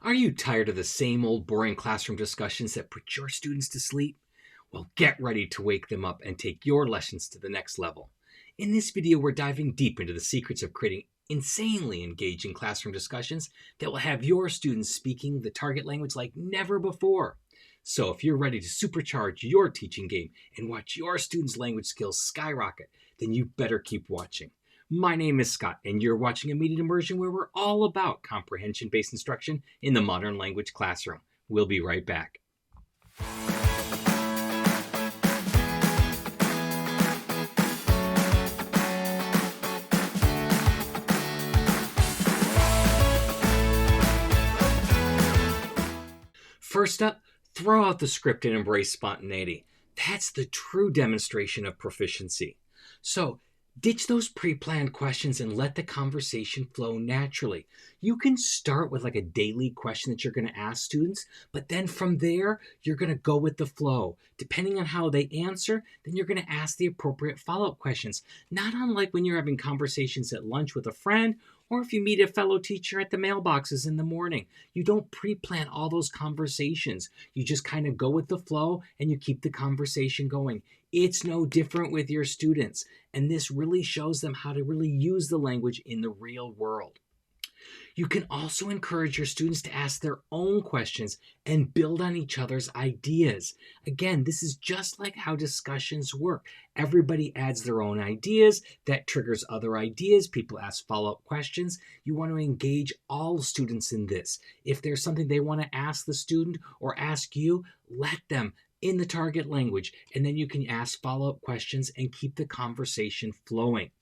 Are you tired of the same old boring classroom discussions that put your students to sleep? Well, get ready to wake them up and take your lessons to the next level. In this video, we're diving deep into the secrets of creating insanely engaging classroom discussions that will have your students speaking the target language like never before. So if you're ready to supercharge your teaching game and watch your students' language skills skyrocket, then you better keep watching. My name is Scott, and you're watching Immediate Immersion, where we're all about comprehension-based instruction in the modern language classroom. We'll be right back. First up, throw out the script and embrace spontaneity. That's the true demonstration of proficiency. So, ditch those pre-planned questions and let the conversation flow naturally. You can start with like a daily question that you're going to ask students, but then from there, you're going to go with the flow. Depending on how they answer, then you're going to ask the appropriate follow-up questions. Not unlike when you're having conversations at lunch with a friend, or if you meet a fellow teacher at the mailboxes in the morning. You don't pre-plan all those conversations. You just kind of go with the flow and you keep the conversation going. It's no different with your students. And this really shows them how to really use the language in the real world. You can also encourage your students to ask their own questions and build on each other's ideas. Again, this is just like how discussions work. Everybody adds their own ideas. That triggers other ideas. People ask follow-up questions. You want to engage all students in this. If there's something they want to ask the student or ask you, let them in the target language, and then you can ask follow-up questions and keep the conversation flowing.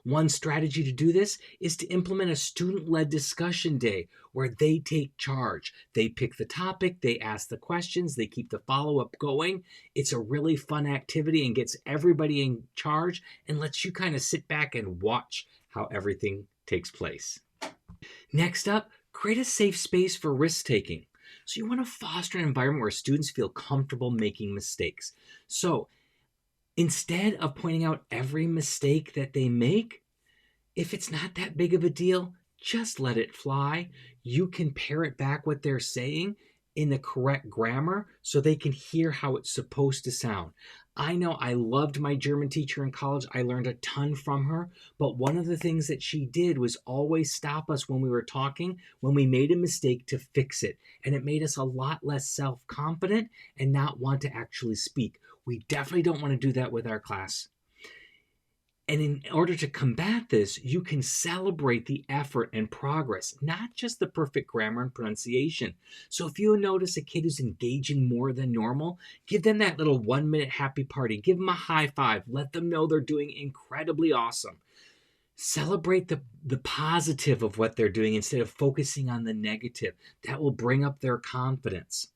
One strategy to do this is to implement a student-led discussion day where they take charge. They pick the topic, they ask the questions, they keep the follow-up going. It's a really fun activity and gets everybody in charge and lets you kind of sit back and watch how everything takes place. Next up, create a safe space for risk-taking. So you want to foster an environment where students feel comfortable making mistakes. So instead of pointing out every mistake that they make, if it's not that big of a deal, just let it fly. You can parrot back what they're saying in the correct grammar so they can hear how it's supposed to sound. I know I loved my German teacher in college. I learned a ton from her, but one of the things that she did was always stop us when we were talking, when we made a mistake, to fix it. And it made us a lot less self-confident and not want to actually speak. We definitely don't want to do that with our class. And in order to combat this, you can celebrate the effort and progress, not just the perfect grammar and pronunciation. So if you notice a kid who's engaging more than normal, give them that little 1-minute happy party. Give them a high five. Let them know they're doing incredibly awesome. Celebrate the positive of what they're doing instead of focusing on the negative. That will bring up their confidence.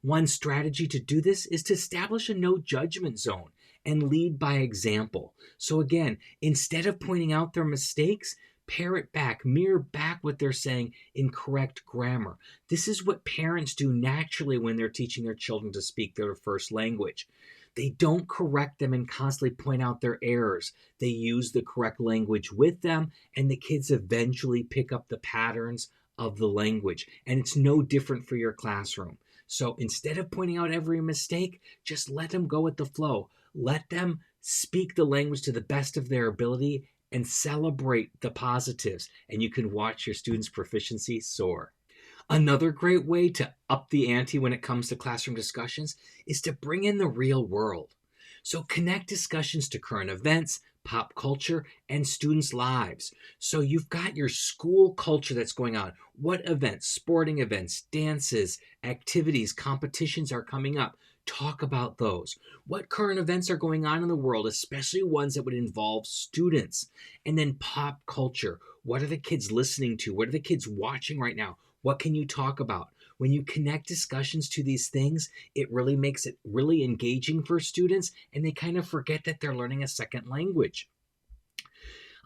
One strategy to do this is to establish a no judgment zone and lead by example. So again, instead of pointing out their mistakes, parrot back, mirror back what they're saying in correct grammar. This is what parents do naturally when they're teaching their children to speak their first language. They don't correct them and constantly point out their errors. They use the correct language with them, and the kids eventually pick up the patterns of the language. And it's no different for your classroom. So instead of pointing out every mistake, just let them go with the flow. Let them speak the language to the best of their ability and celebrate the positives, and you can watch your students' proficiency soar. Another great way to up the ante when it comes to classroom discussions is to bring in the real world. So connect discussions to current events, pop culture, and students' lives. So you've got your school culture that's going on. What events, sporting events, dances, activities, competitions are coming up? Talk about those. What current events are going on in the world, especially ones that would involve students? And then pop culture. What are the kids listening to? What are the kids watching right now? What can you talk about? When you connect discussions to these things, it really makes it really engaging for students, and they kind of forget that they're learning a second language.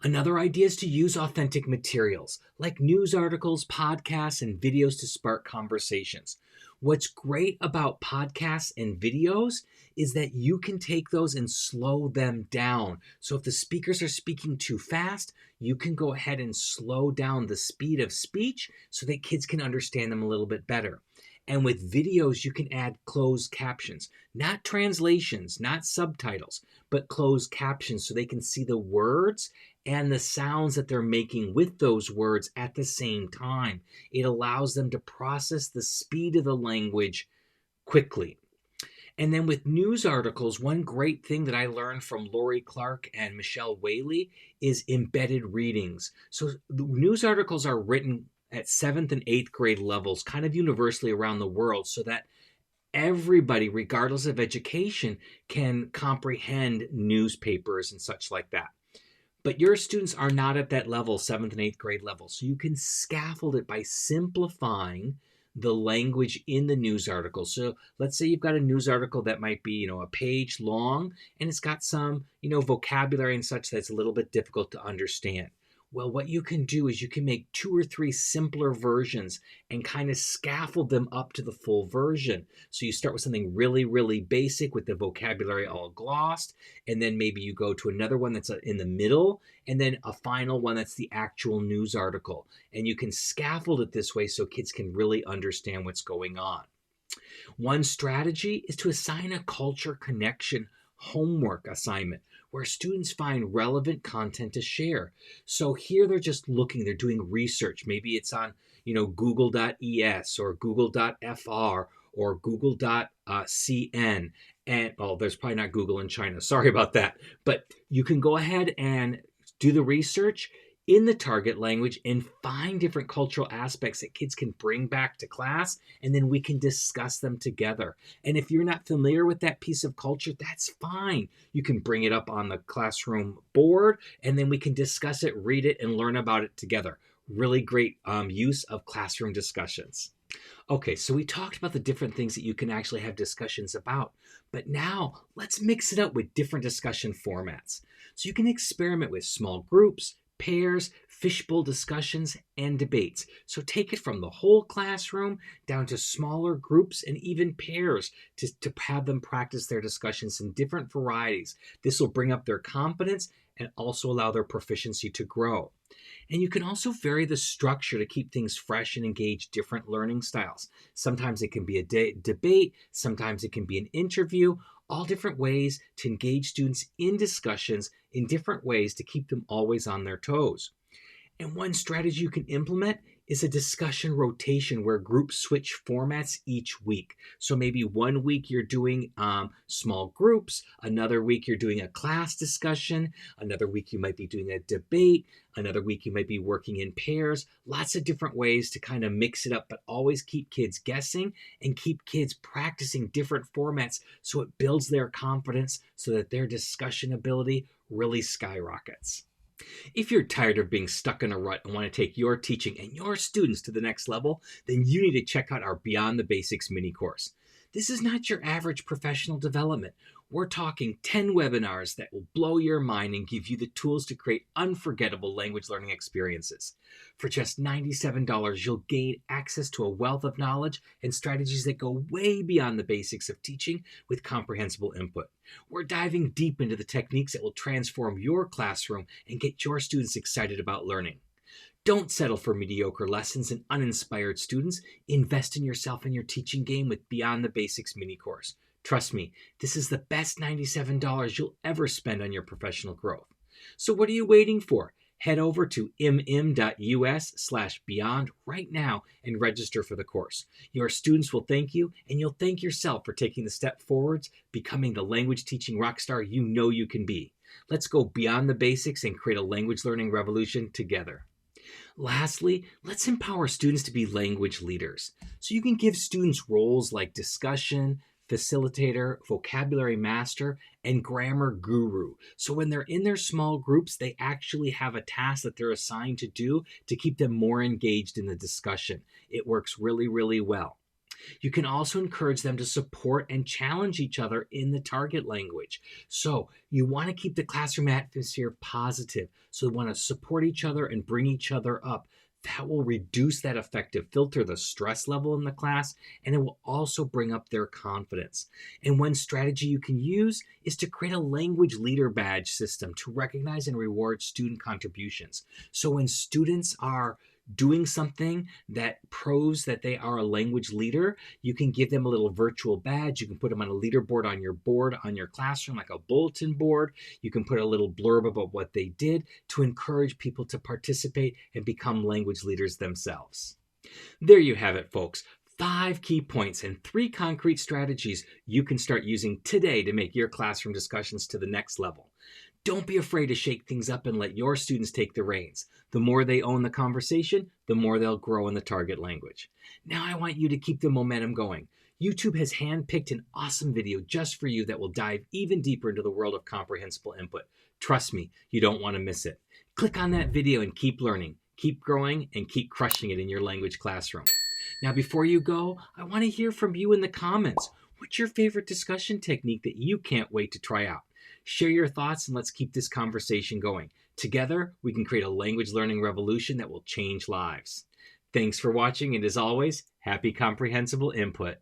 Another idea is to use authentic materials like news articles, podcasts, and videos to spark conversations. What's great about podcasts and videos is that you can take those and slow them down. So if the speakers are speaking too fast, you can go ahead and slow down the speed of speech so that kids can understand them a little bit better. And with videos, you can add closed captions, not translations, not subtitles, but closed captions so they can see the words and the sounds that they're making with those words at the same time. It allows them to process the speed of the language quickly. And then with news articles, one great thing that I learned from Lori Clark and Michelle Whaley is embedded readings. So the news articles are written at 7th and 8th grade levels, kind of universally around the world, so that everybody, regardless of education, can comprehend newspapers and such like that. But your students are not at that level, 7th and 8th grade level. So you can scaffold it by simplifying the language in the news article. So let's say you've got a news article that might be, a page long, and it's got some, vocabulary and such that's a little bit difficult to understand. Well, what you can do is you can make 2 or 3 simpler versions and kind of scaffold them up to the full version. So you start with something really, really basic with the vocabulary all glossed, and then maybe you go to another one that's in the middle, and then a final one that's the actual news article. And you can scaffold it this way so kids can really understand what's going on. One strategy is to assign a culture connection homework assignment where students find relevant content to share. So here they're just looking, they're doing research. Maybe it's on, google.es or google.fr or google.cn. And, there's probably not Google in China. Sorry about that. But you can go ahead and do the research in the target language and find different cultural aspects that kids can bring back to class, and then we can discuss them together. And if you're not familiar with that piece of culture, that's fine. You can bring it up on the classroom board, and then we can discuss it, read it, and learn about it together. Really great use of classroom discussions. Okay, so we talked about the different things that you can actually have discussions about, but now let's mix it up with different discussion formats. So you can experiment with small groups, pairs, fishbowl discussions, and debates. So take it from the whole classroom down to smaller groups and even pairs to have them practice their discussions in different varieties. This will bring up their confidence and also allow their proficiency to grow. And you can also vary the structure to keep things fresh and engage different learning styles. Sometimes it can be a debate, sometimes it can be an interview, all different ways to engage students in discussions in different ways to keep them always on their toes. And one strategy you can implement is a discussion rotation where groups switch formats each week. So maybe one week you're doing small groups, another week you're doing a class discussion, another week you might be doing a debate, another week you might be working in pairs. Lots of different ways to kind of mix it up, but always keep kids guessing and keep kids practicing different formats so it builds their confidence so that their discussion ability really skyrockets. If you're tired of being stuck in a rut and want to take your teaching and your students to the next level, then you need to check out our Beyond the Basics mini course. This is not your average professional development. We're talking 10 webinars that will blow your mind and give you the tools to create unforgettable language learning experiences. For just $97, you'll gain access to a wealth of knowledge and strategies that go way beyond the basics of teaching with comprehensible input. We're diving deep into the techniques that will transform your classroom and get your students excited about learning. Don't settle for mediocre lessons and uninspired students. Invest in yourself and your teaching game with Beyond the Basics mini course. Trust me, this is the best $97 you'll ever spend on your professional growth. So what are you waiting for? Head over to mm.us/beyond right now and register for the course. Your students will thank you, and you'll thank yourself for taking the step forwards, becoming the language teaching rock star you know you can be. Let's go beyond the basics and create a language learning revolution together. Lastly, let's empower students to be language leaders. So you can give students roles like discussion, facilitator, vocabulary master, and grammar guru. So when they're in their small groups, they actually have a task that they're assigned to do to keep them more engaged in the discussion. It works really, really well. You can also encourage them to support and challenge each other in the target language. So you want to keep the classroom atmosphere positive. So you want to support each other and bring each other up. That will reduce that affective filter, the stress level in the class, and it will also bring up their confidence. And one strategy you can use is to create a language leader badge system to recognize and reward student contributions. So when students are doing something that proves that they are a language leader, you can give them a little virtual badge. You can put them on a leaderboard on your board, on your classroom, like a bulletin board. You can put a little blurb about what they did to encourage people to participate and become language leaders themselves. There you have it, folks. 5 key points and 3 concrete strategies you can start using today to make your classroom discussions to the next level. Don't be afraid to shake things up and let your students take the reins. The more they own the conversation, the more they'll grow in the target language. Now I want you to keep the momentum going. YouTube has handpicked an awesome video just for you that will dive even deeper into the world of comprehensible input. Trust me, you don't want to miss it. Click on that video and keep learning, keep growing, and keep crushing it in your language classroom. Now, before you go, I want to hear from you in the comments. What's your favorite discussion technique that you can't wait to try out? Share your thoughts and let's keep this conversation going. Together, we can create a language learning revolution that will change lives. Thanks for watching, and as always, happy comprehensible input.